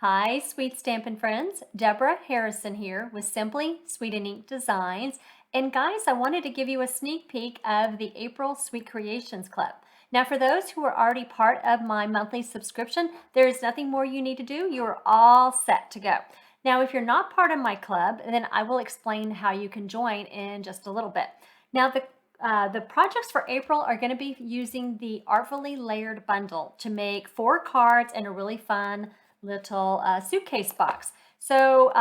Hi, sweet Stampin' friends. Debra Harrison here with Simply Sweet and Ink Designs. And guys, I wanted to give you a sneak peek of the April Sweet Creations Club. Now, for those who are already part of my monthly subscription, there is nothing more you need to do. You are all set to go. Now, if you're not part of my club, then I will explain how you can join in just a little bit. Now, the projects for April are going to be using the Artfully Layered bundle to make 4 cards and a really fun little suitcase box. So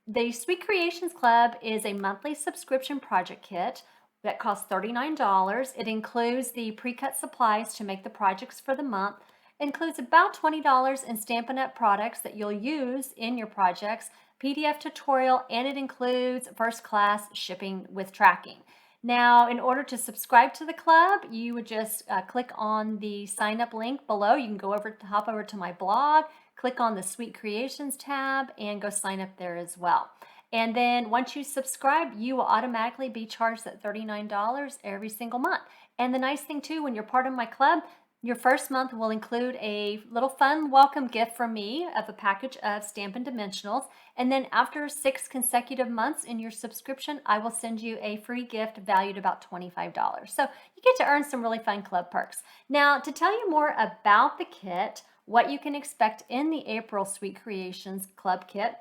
the Sweet Creations Club is a monthly subscription project kit that costs $39. It includes the pre-cut supplies to make the projects for the month. It includes about $20 in Stampin' Up! Products that you'll use in your projects, PDF tutorial, and it includes first class shipping with tracking. Now, in order to subscribe to the club, you would just click on the sign up link below. You can go hop over to my blog, click on the Sweet Creations tab, and go sign up there as well. And then once you subscribe, you will automatically be charged that $39 every single month. And the nice thing too, when you're part of my club, your first month will include a little fun welcome gift from me of a package of Stampin' Dimensionals. And then after 6 consecutive months in your subscription, I will send you a free gift valued about $25. So you get to earn some really fun club perks. Now, to tell you more about the kit, what you can expect in the April Sweet Creations Club kit,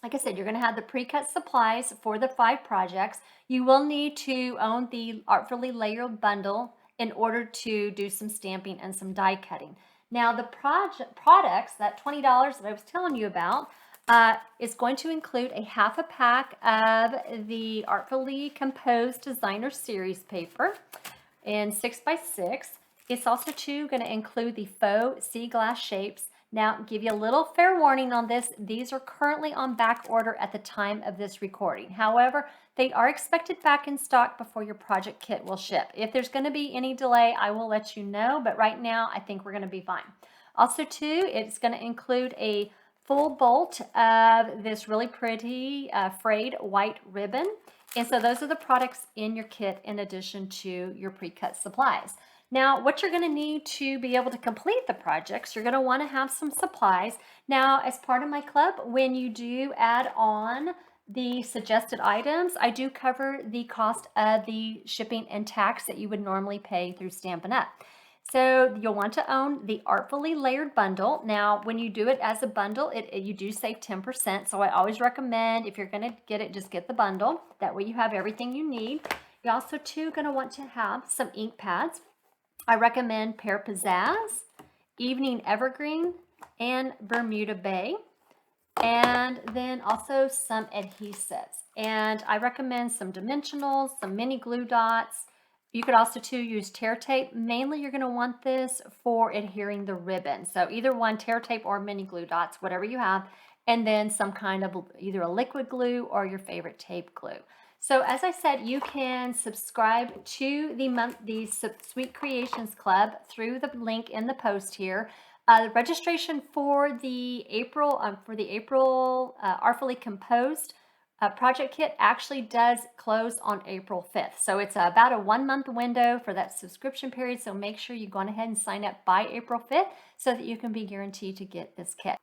like I said, you're going to have the pre-cut supplies for the 5 projects. You will need to own the Artfully Layered bundle in order to do some stamping and some die cutting. Now, the products, that $20 that I was telling you about, is going to include a half a pack of the Artfully Composed Designer Series paper in 6x6. It's also too going to include the faux sea glass shapes. Now, give you a little fair warning on this. These are currently on back order at the time of this recording. However, they are expected back in stock before your project kit will ship. If there's going to be any delay, I will let you know, but right now I think we're going to be fine. Also too, it's going to include a full bolt of this really pretty frayed white ribbon. And so those are the products in your kit in addition to your pre-cut supplies. Now, what you're going to need to be able to complete the projects, you're going to want to have some supplies. Now, as part of my club, when you do add on the suggested items, I do cover the cost of the shipping and tax that you would normally pay through Stampin' Up! So you'll want to own the Artfully Layered bundle. Now, when you do it as a bundle, you do save 10%. So I always recommend, if you're going to get it, just get the bundle. That way you have everything you need. You're also too going to want to have some ink pads. I recommend Pear Pizzazz, Evening Evergreen, and Bermuda Bay. And then also some adhesives. And I recommend some dimensionals, some mini glue dots. You could also too use tear tape. Mainly you're going to want this for adhering the ribbon. So either one, tear tape or mini glue dots, whatever you have. And then some kind of either a liquid glue or your favorite tape glue. So as I said, you can subscribe to the Sweet Creations Club through the link in the post here. The registration for the April Artfully Composed project kit actually does close on April 5th. So it's about a 1-month window for that subscription period. So make sure you go on ahead and sign up by April 5th so that you can be guaranteed to get this kit.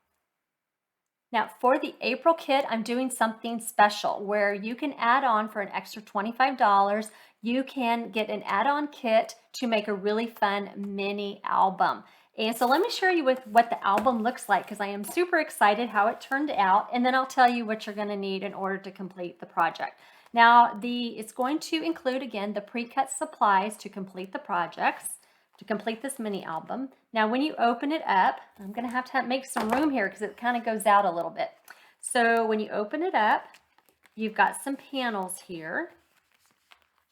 Now, for the April kit, I'm doing something special where you can add on for an extra $25. You can get an add-on kit to make a really fun mini album. And so let me show you what the album looks like because I am super excited how it turned out. And then I'll tell you what you're going to need in order to complete the project. Now, it's going to include, again, the pre-cut supplies to complete the projects, to complete this mini album. Now, when you open it up, I'm going to have to make some room here because it kind of goes out a little bit. So when you open it up, you've got some panels here,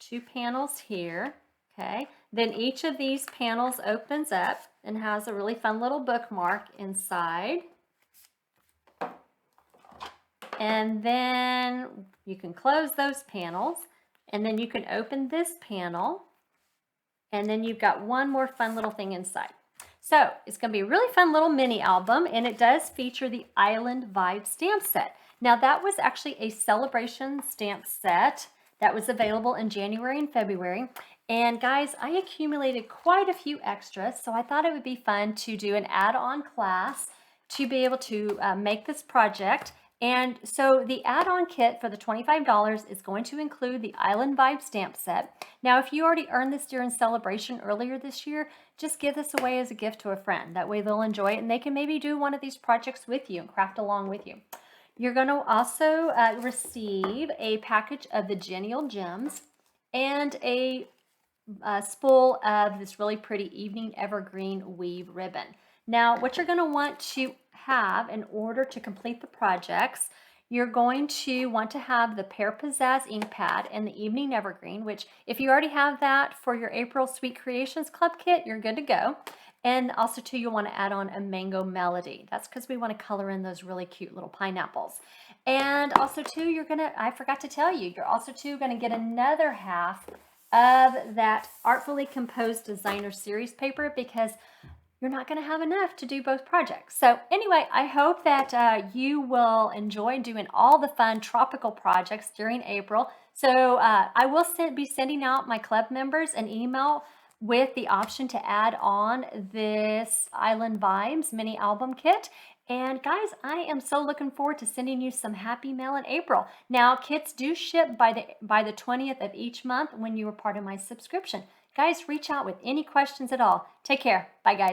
2 panels here, okay? Then each of these panels opens up and has a really fun little bookmark inside. And then you can close those panels, and then you can open this panel. And then you've got one more fun little thing inside. So it's going to be a really fun little mini album, and it does feature the Island Vibe stamp set. Now that was actually a celebration stamp set that was available in January and February. And guys, I accumulated quite a few extras, so I thought it would be fun to do an add-on class to be able to make this project. And so the add-on kit for the $25 is going to include the Island Vibe stamp set. Now, if you already earned this during celebration earlier this year, just give this away as a gift to a friend. That way they'll enjoy it and they can maybe do one of these projects with you and craft along with you. You're going to also receive a package of the Genial Gems and a spool of this really pretty evening evergreen weave ribbon. Now, what you're going to want to have in order to complete the projects, you're going to want to have the Pear Pizzazz ink pad and the evening evergreen, which if you already have that for your April Sweet Creations Club kit, you're good to go. And also too, you'll want to add on a mango melody. That's because we want to color in those really cute little pineapples. And also too, I forgot to tell you, you're also too going to get another half of that Artfully Composed Designer Series paper because you're not going to have enough to do both projects. So anyway, I hope that you will enjoy doing all the fun tropical projects during April. So I will be sending out my club members an email with the option to add on this Island Vibes mini album kit. And guys, I am so looking forward to sending you some happy mail in April. Now, kits do ship by the 20th of each month when you are part of my subscription. Guys, reach out with any questions at all. Take care. Bye, guys.